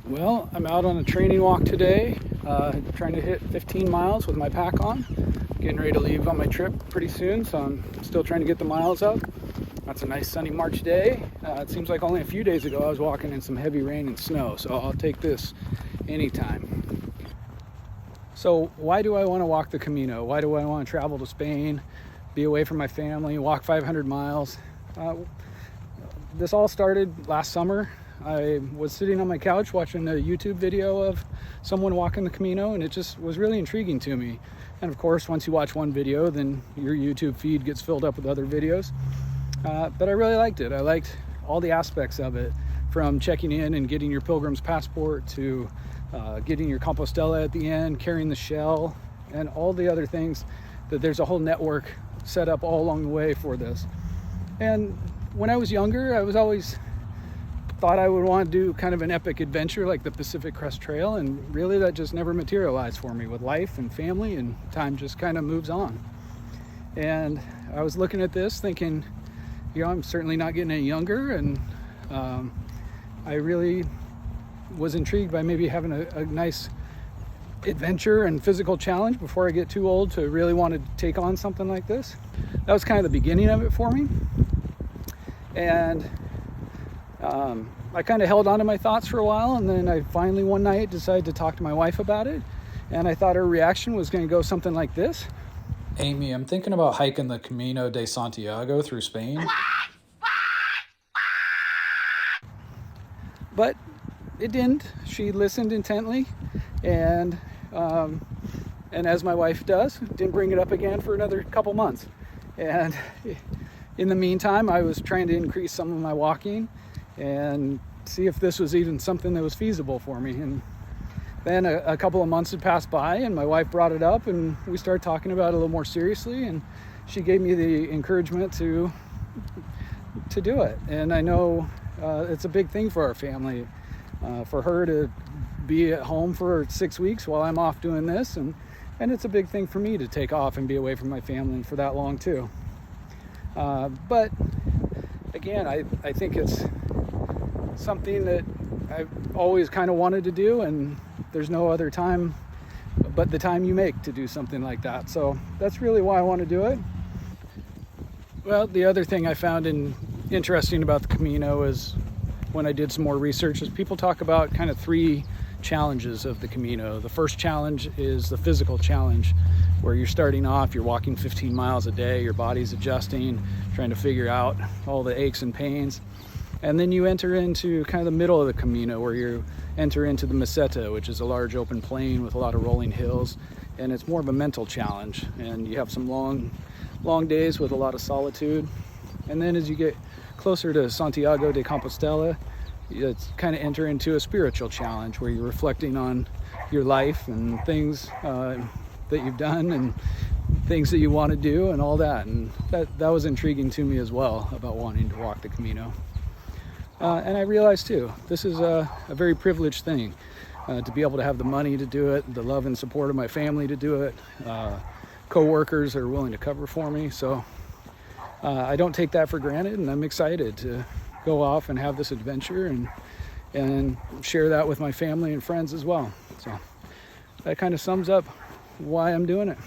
Well, I'm out on a training walk today, trying to hit 15 miles with my pack on. Getting ready to leave on my trip pretty soon, so I'm still trying to get the miles up. That's a nice sunny March day. It seems like only a few days ago I was walking in some heavy rain and snow, so I'll take this anytime. So why do I want to walk the Camino? Why do I want to travel to Spain, be away from my family, walk 500 miles? This all started last summer. I was sitting on my couch watching a YouTube video of someone walking the Camino, and it just was really intriguing to me. And of course, once you watch one video, then your YouTube feed gets filled up with other videos. But I really liked it. I liked all the aspects of it, from checking in and getting your pilgrim's passport to getting your Compostela at the end, carrying the shell, and all the other things. That there's a whole network set up all along the way for this. And when I was younger, I was always thought I would want to do kind of an epic adventure like the Pacific Crest Trail, and really that just never materialized for me with life and family, and time just kind of moves on. And I was looking at this thinking, I'm certainly not getting any younger, and I really was intrigued by maybe having a nice adventure and physical challenge before I get too old to really want to take on something like this. That was kind of the beginning of it for me. And I kind of held on to my thoughts for a while, and then I finally one night decided to talk to my wife about it, and I thought her reaction was going to go something like this. Amy, I'm thinking about hiking the Camino de Santiago through Spain. But it didn't. She listened intently, and as my wife does, didn't bring it up again for another couple months. And in the meantime, I was trying to increase some of my walking and see if this was even something that was feasible for me. And then a couple of months had passed by, and my wife brought it up, and we started talking about it a little more seriously, and she gave me the encouragement to do it. And I know it's a big thing for our family, for her to be at home for 6 weeks while I'm off doing this, and it's a big thing for me to take off and be away from my family for that long too. But again, I think it's something that I've always kind of wanted to do, and there's no other time but the time you make to do something like that. So that's really why I want to do it. Well, the other thing I found interesting about the Camino is, when I did some more research, is people talk about kind of three challenges of the Camino. The first challenge is the physical challenge, where you're starting off, you're walking 15 miles a day, your body's adjusting, trying to figure out all the aches and pains. And then you enter into kind of the middle of the Camino, where you enter into the Meseta, which is a large open plain with a lot of rolling hills, and it's more of a mental challenge, and you have some long days with a lot of solitude. And then as you get closer to Santiago de Compostela, it's kind of enter into a spiritual challenge, where you're reflecting on your life and things that you've done and things that you want to do and all that. And that was intriguing to me as well, about wanting to walk the Camino. And I realized too, this is a very privileged thing, to be able to have the money to do it, the love and support of my family to do it. Co-workers are willing to cover for me. So I don't take that for granted, and I'm excited to go off and have this adventure and share that with my family and friends as well. So that kind of sums up why I'm doing it.